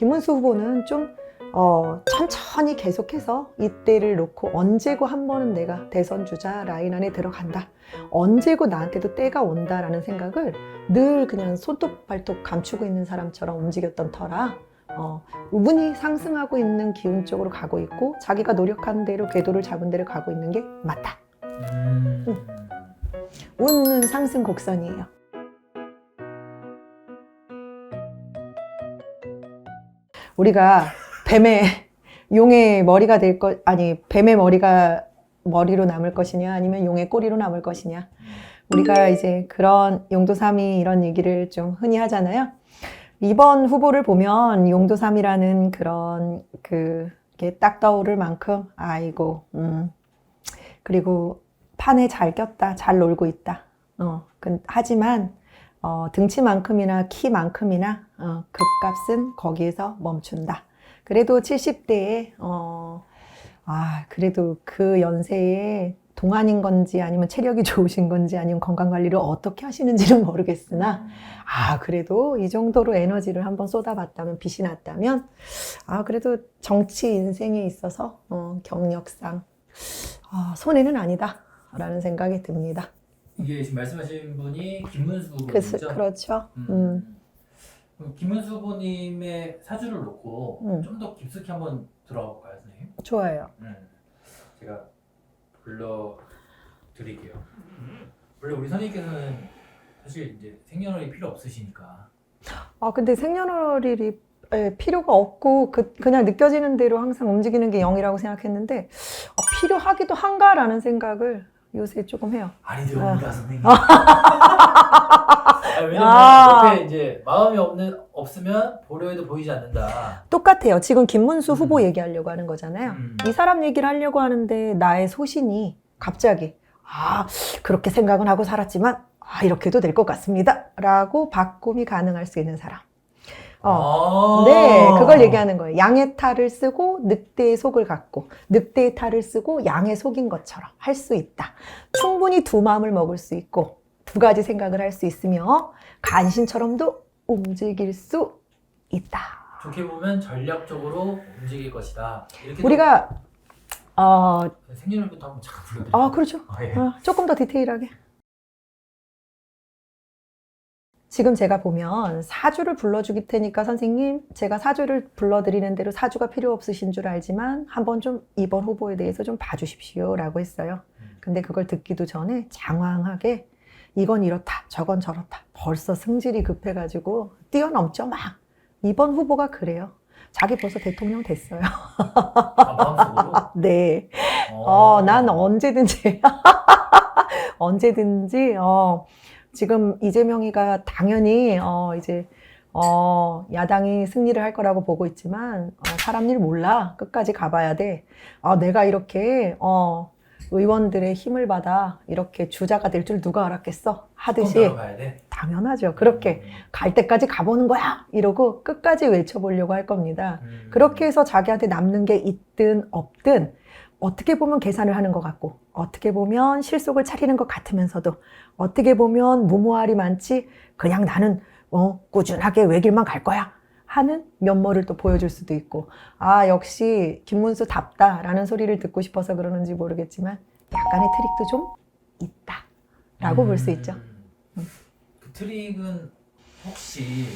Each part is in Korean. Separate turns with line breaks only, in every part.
김문수 후보는 좀 천천히 계속해서 이때를 놓고 언제고 한 번은 내가 대선 주자 라인 안에 들어간다. 언제고 나한테도 때가 온다라는 생각을 늘 그냥 손톱 발톱 감추고 있는 사람처럼 움직였던 터라 우분이 상승하고 있는 기운 쪽으로 가고 있고 자기가 노력한 대로 궤도를 잡은 대로 가고 있는 게 맞다. 운은 상승 곡선이에요. 우리가 용의 머리가 뱀의 머리가 머리로 남을 것이냐, 아니면 용의 꼬리로 남을 것이냐. 우리가 이제 그런 용도삼이 이런 얘기를 좀 흔히 하잖아요. 이번 후보를 보면 용도삼이라는 그런 그게 딱 떠오를 만큼, 아이고, 그리고 판에 잘 꼈다, 잘 놀고 있다. 하지만, 등치만큼이나 키만큼이나, 급값은 거기에서 멈춘다. 그래도 70대에, 그래도 그 연세에 동안인 건지 아니면 체력이 좋으신 건지 아니면 건강관리를 어떻게 하시는지는 모르겠으나, 그래도 이 정도로 에너지를 한번 쏟아봤다면, 빛이 났다면, 그래도 정치 인생에 있어서, 경력상, 손해는 아니다. 라는 생각이 듭니다.
이게 지금 말씀하신 분이 김문수 후보님이죠?
그렇죠.
김문수 후보님의 사주를 놓고 좀 더 깊숙이 한번 들어가 볼까요, 선생님?
좋아요.
제가 불러드릴게요. 원래 우리 선생님께서는 사실 이제 생년월일이 필요 없으시니까.
근데 생년월일이 필요가 없고 그냥 느껴지는 대로 항상 움직이는 게 0이라고 생각했는데 필요하기도 한가라는 생각을 요새 조금 해요.
아니 들어옵니다, 선생님. 왜냐면 옆에 이제 마음이 없으면 보려 해도 보이지 않는다.
똑같아요. 지금 김문수 후보 얘기하려고 하는 거잖아요. 이 사람 얘기를 하려고 하는데 나의 소신이 갑자기 그렇게 생각은 하고 살았지만 이렇게도 될 것 같습니다. 라고 바꿈이 가능할 수 있는 사람. 네, 그걸 얘기하는 거예요. 양의 탈을 쓰고 늑대의 속을 갖고 늑대의 탈을 쓰고 양의 속인 것처럼 할 수 있다. 충분히 두 마음을 먹을 수 있고 두 가지 생각을 할 수 있으며 간신처럼도 움직일 수 있다.
좋게 보면 전략적으로 움직일 것이다. 이렇게
우리가
생년월일부터 한번 잠깐 불러드릴게요.
그렇죠.
예.
조금 더 디테일하게. 지금 제가 보면 사주를 불러주기 테니까 선생님, 제가 사주를 불러드리는 대로 사주가 필요 없으신 줄 알지만 한번 좀 이번 후보에 대해서 좀 봐주십시오 라고 했어요. 근데 그걸 듣기도 전에 장황하게 이건 이렇다, 저건 저렇다. 벌써 승질이 급해가지고 뛰어넘죠 막. 이번 후보가 그래요. 자기 벌써 대통령 됐어요.
마음속으로?
네. 난 언제든지 지금 이재명이가 당연히 이제 야당이 승리를 할 거라고 보고 있지만 사람 일 몰라. 끝까지 가봐야 돼. 내가 이렇게 의원들의 힘을 받아 이렇게 주자가 될 줄 누가 알았겠어 하듯이
가야 돼?
당연하죠. 그렇게 갈 때까지 가보는 거야 이러고 끝까지 외쳐보려고 할 겁니다. 그렇게 해서 자기한테 남는 게 있든 없든 어떻게 보면 계산을 하는 것 같고 어떻게 보면 실속을 차리는 것 같으면서도 어떻게 보면 무모할이 많지 그냥 나는 꾸준하게 외길만 갈 거야 하는 면모를 또 보여줄 수도 있고 역시 김문수답다라는 소리를 듣고 싶어서 그러는지 모르겠지만 약간의 트릭도 좀 있다라고 볼 수 있죠.
그 트릭은 혹시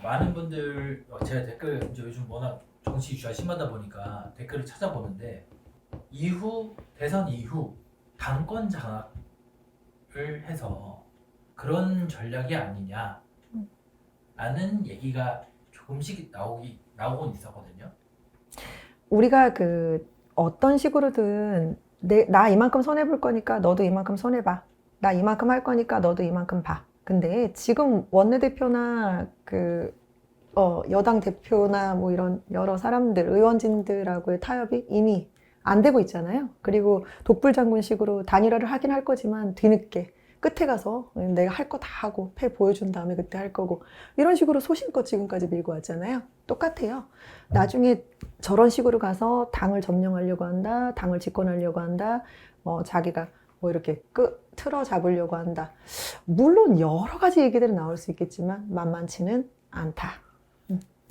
많은 분들 제가 댓글 이제 요즘 워낙 정치 이슈가 심하다 보니까 댓글을 찾아보는데 대선 이후 당권 장악을 해서 그런 전략이 아니냐 라는 얘기가 조금씩 나오곤 있었거든요.
우리가 어떤 식으로든 나 이만큼 손해볼 거니까 너도 이만큼 손해봐. 나 이만큼 할 거니까 너도 이만큼 봐. 근데 지금 원내대표나 여당 대표나 뭐 이런 여러 사람들, 의원진들하고의 타협이 이미 안 되고 있잖아요. 그리고 독불장군식으로 단일화를 하긴 할 거지만 뒤늦게 끝에 가서 내가 할 거 다 하고 패 보여준 다음에 그때 할 거고 이런 식으로 소신껏 지금까지 밀고 왔잖아요. 똑같아요. 나중에 저런 식으로 가서 당을 점령하려고 한다, 당을 집권하려고 한다, 자기가 뭐 이렇게 틀어 잡으려고 한다. 물론 여러 가지 얘기들은 나올 수 있겠지만 만만치는 않다.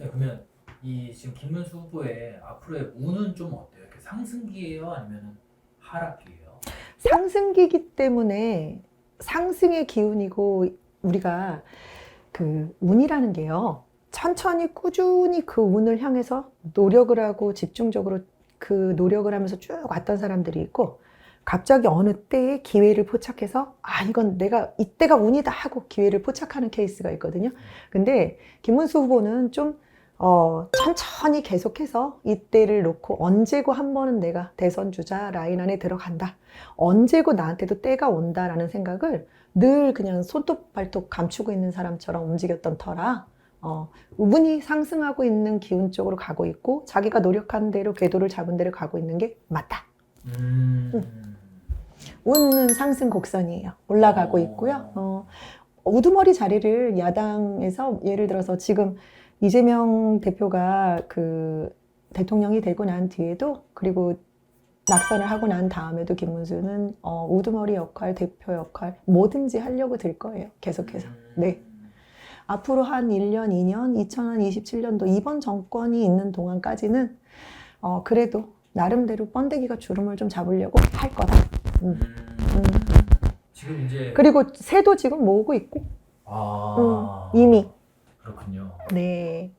네, 그러면 이 지금 김문수 후보의 앞으로의 운은 좀 어때요? 이렇게 상승기예요, 아니면 하락기예요?
상승기이기 때문에 상승의 기운이고, 우리가 그 운이라는 게요, 천천히 꾸준히 그 운을 향해서 노력을 하고 집중적으로 그 노력을 하면서 쭉 왔던 사람들이 있고, 갑자기 어느 때에 기회를 포착해서 이건 내가 이때가 운이다 하고 기회를 포착하는 케이스가 있거든요. 근데 김문수 후보는 좀 천천히 계속해서 이때를 놓고, 언제고 한 번은 내가 대선 주자 라인 안에 들어간다, 언제고 나한테도 때가 온다라는 생각을 늘 그냥 손톱 발톱 감추고 있는 사람처럼 움직였던 터라, 운이 상승하고 있는 기운 쪽으로 가고 있고, 자기가 노력한 대로 궤도를 잡은 대로 가고 있는 게 맞다. 운은 상승 곡선이에요. 올라가고 있고요. 우두머리 자리를 야당에서, 예를 들어서 지금 이재명 대표가 그 대통령이 되고 난 뒤에도, 그리고 낙선을 하고 난 다음에도 김문수는 우두머리 역할, 대표 역할 뭐든지 하려고 들 거예요. 계속해서. 네. 앞으로 한 1년, 2년, 2027년도 이번 정권이 있는 동안까지는 그래도 나름대로 번데기가 주름을 좀 잡으려고 할 거다.
지금 이제
그리고 새도 지금 모으고 있고, 이미.
그렇군요.
네.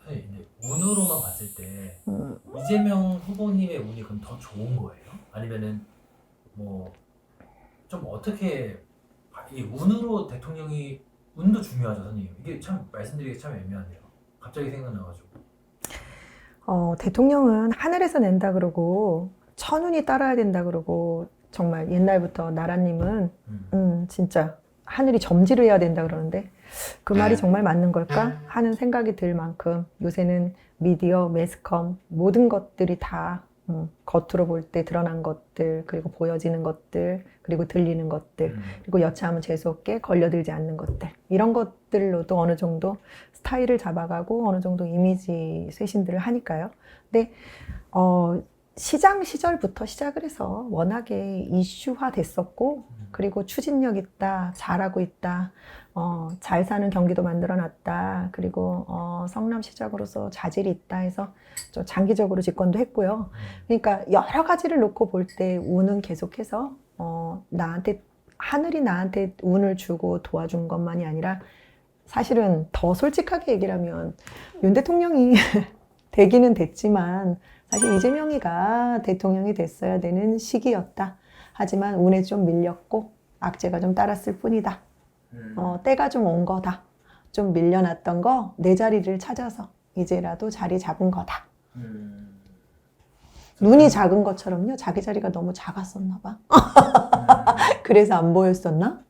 사실 이제 운으로만 봤을 때 이재명 후보님의 운이 그럼 더 좋은 거예요? 아니면은 뭐 좀 어떻게 이 운으로 대통령이, 운도 중요하죠, 선생님. 이게 참 말씀드리기 참 애매하네요. 갑자기 생각나가지고.
대통령은 하늘에서 낸다 그러고 천운이 따라야 된다 그러고, 정말 옛날부터 나라님은 진짜 하늘이 점지를 해야 된다 그러는데, 그 말이 정말 맞는 걸까 하는 생각이 들 만큼, 요새는 미디어, 매스컴 모든 것들이 다 겉으로 볼 때 드러난 것들, 그리고 보여지는 것들, 그리고 들리는 것들, 그리고 여차하면 재수없게 걸려들지 않는 것들, 이런 것들로도 어느 정도 스타일을 잡아가고 어느 정도 이미지 쇄신들을 하니까요. 근데 시장 시절부터 시작을 해서 워낙에 이슈화 됐었고, 그리고 추진력 있다, 잘하고 있다, 잘 사는 경기도 만들어놨다, 그리고 성남시장으로서 자질이 있다 해서 좀 장기적으로 집권도 했고요. 그러니까 여러 가지를 놓고 볼 때 운은 계속해서 나한테, 하늘이 나한테 운을 주고 도와준 것만이 아니라, 사실은 더 솔직하게 얘기를 하면 윤 대통령이 되기는 됐지만 사실 이재명이가 대통령이 됐어야 되는 시기였다. 하지만 운에 좀 밀렸고 악재가 좀 따랐을 뿐이다. 때가 좀 온 거다. 좀 밀려났던 거 내 자리를 찾아서 이제라도 자리 잡은 거다. 눈이 작은 것처럼요, 자기 자리가 너무 작았었나 봐. 그래서 안 보였었나?